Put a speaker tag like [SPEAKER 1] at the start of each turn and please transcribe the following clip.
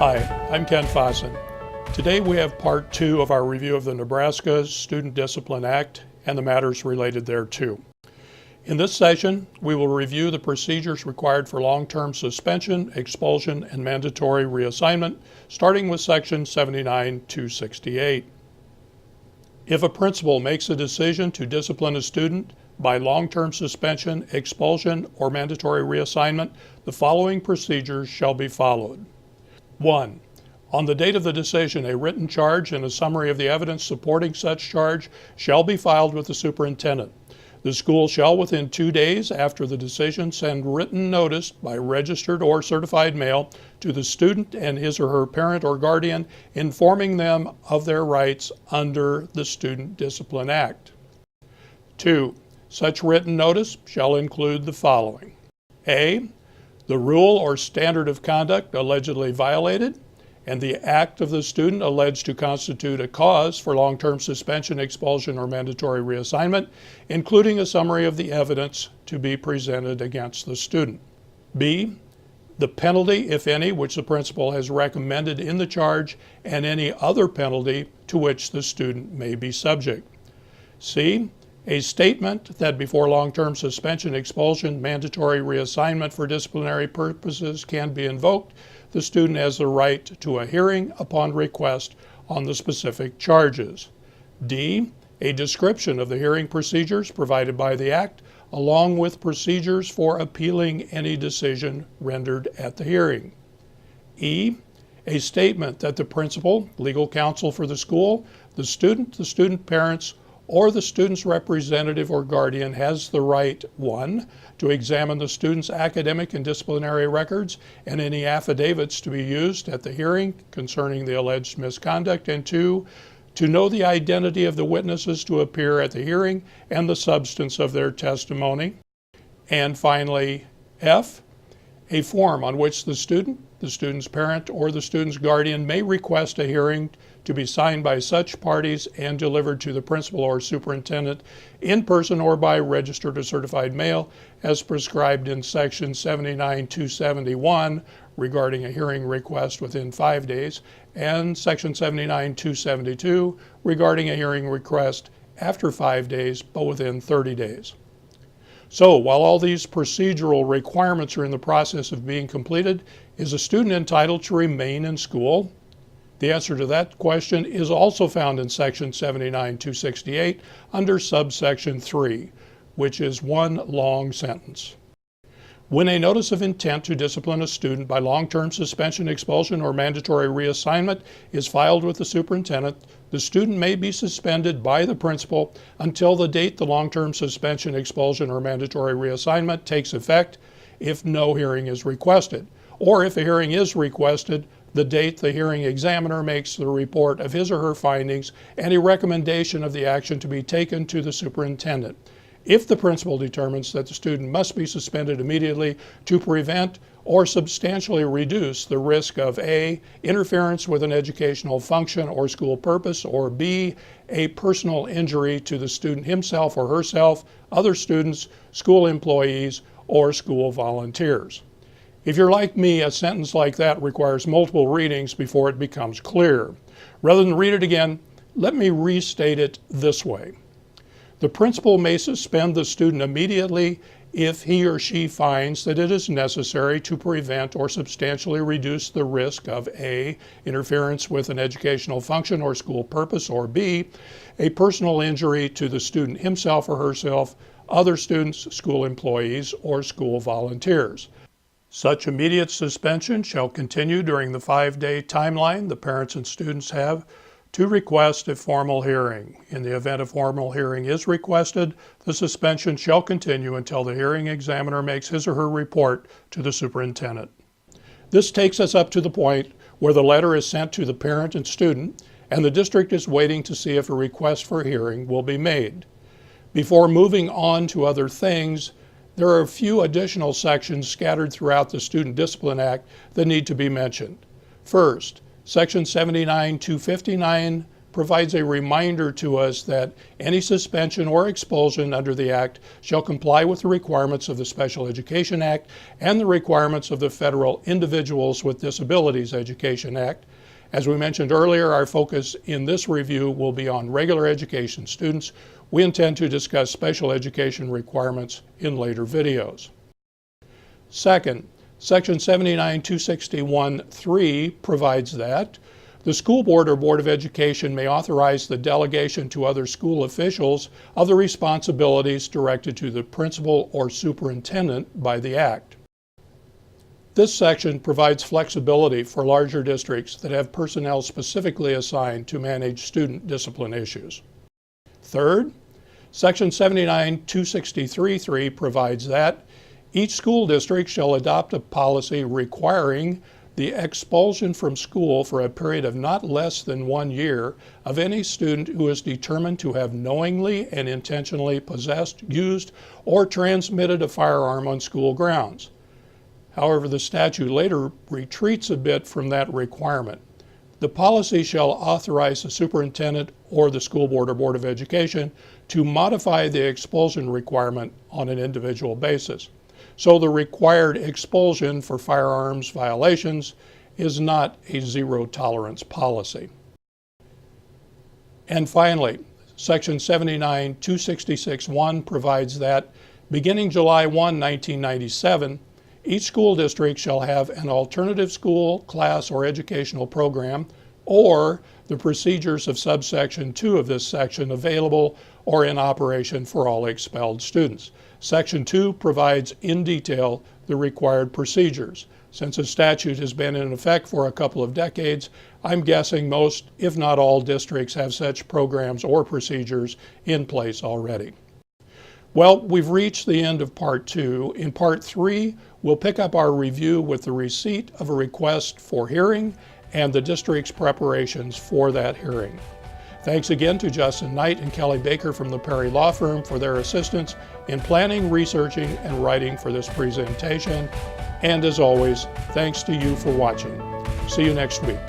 [SPEAKER 1] Hi, I'm Ken Fossen. Today we have part 2 of our review of the Nebraska Student Discipline Act and the matters related thereto. In this session, we will review the procedures required for long-term suspension, expulsion, and mandatory reassignment, starting with Section 79-268. If a principal makes a decision to discipline a student by long-term suspension, expulsion, or mandatory reassignment, the following procedures shall be followed. 1. On the date of the decision, a written charge and a summary of the evidence supporting such charge shall be filed with the superintendent. The school shall, within 2 days after the decision, send written notice by registered or certified mail to the student and his or her parent or guardian, informing them of their rights under the Student Discipline Act. 2. Such written notice shall include the following. A. The rule or standard of conduct allegedly violated, and the act of the student alleged to constitute a cause for long-term suspension, expulsion, or mandatory reassignment, including a summary of the evidence to be presented against the student. B. The penalty, if any, which the principal has recommended in the charge, and any other penalty to which the student may be subject. C. A statement that before long-term suspension, expulsion, mandatory reassignment for disciplinary purposes can be invoked, the student has the right to a hearing upon request on the specific charges. D. A description of the hearing procedures provided by the Act, along with procedures for appealing any decision rendered at the hearing. E. A statement that the principal, legal counsel for the school, the student parents, or the student's representative or guardian has the right, 1, to examine the student's academic and disciplinary records and any affidavits to be used at the hearing concerning the alleged misconduct, and 2, to know the identity of the witnesses to appear at the hearing and the substance of their testimony. And finally, F, a form on which the student's parent, or the student's guardian may request a hearing to be signed by such parties and delivered to the principal or superintendent in person or by registered or certified mail as prescribed in Section 79-271 regarding a hearing request within 5 days, and Section 79-272 regarding a hearing request after 5 days but within 30 days. So, while all these procedural requirements are in the process of being completed, is a student entitled to remain in school? The answer to that question is also found in Section 79-268 under subsection 3, which is one long sentence. When a notice of intent to discipline a student by long-term suspension, expulsion, or mandatory reassignment is filed with the superintendent, the student may be suspended by the principal until the date the long-term suspension, expulsion, or mandatory reassignment takes effect if no hearing is requested, or if a hearing is requested, the date the hearing examiner makes the report of his or her findings and a recommendation of the action to be taken to the superintendent. If the principal determines that the student must be suspended immediately to prevent or substantially reduce the risk of A, interference with an educational function or school purpose, or B, a personal injury to the student himself or herself, other students, school employees, or school volunteers. If you're like me, a sentence like that requires multiple readings before it becomes clear. Rather than read it again, let me restate it this way. The principal may suspend the student immediately if he or she finds that it is necessary to prevent or substantially reduce the risk of A, interference with an educational function or school purpose, or B, a personal injury to the student himself or herself, other students, school employees, or school volunteers. Such immediate suspension shall continue during the 5-day timeline the parents and students have to request a formal hearing. In the event a formal hearing is requested, the suspension shall continue until the hearing examiner makes his or her report to the superintendent. This takes us up to the point where the letter is sent to the parent and student, and the district is waiting to see if a request for a hearing will be made. Before moving on to other things, there are a few additional sections scattered throughout the Student Discipline Act that need to be mentioned. First, Section 79-259 provides a reminder to us that any suspension or expulsion under the Act shall comply with the requirements of the Special Education Act and the requirements of the Federal Individuals with Disabilities Education Act. As we mentioned earlier, our focus in this review will be on regular education students. We intend to discuss special education requirements in later videos. Second, Section 79-261(3) provides that the school board or board of education may authorize the delegation to other school officials of the responsibilities directed to the principal or superintendent by the Act. This section provides flexibility for larger districts that have personnel specifically assigned to manage student discipline issues. Third, Section 79-263(3) provides that each school district shall adopt a policy requiring the expulsion from school for a period of not less than 1 year of any student who is determined to have knowingly and intentionally possessed, used, or transmitted a firearm on school grounds. However, the statute later retreats a bit from that requirement. The policy shall authorize the superintendent or the school board or board of education to modify the expulsion requirement on an individual basis. So the required expulsion for firearms violations is not a zero tolerance policy. And finally, Section 79-266(1) provides that beginning July 1, 1997, each school district shall have an alternative school, class, or educational program, or the procedures of subsection 2 of this section available or in operation for all expelled students. Section 2 provides in detail the required procedures. Since the statute has been in effect for a couple of decades, I'm guessing most, if not all, districts have such programs or procedures in place already. Well, we've reached the end of Part 2. In Part 3, we'll pick up our review with the receipt of a request for hearing and the district's preparations for that hearing. Thanks again to Justin Knight and Kelly Baker from the Perry Law Firm for their assistance in planning, researching, and writing for this presentation. And as always, thanks to you for watching. See you next week.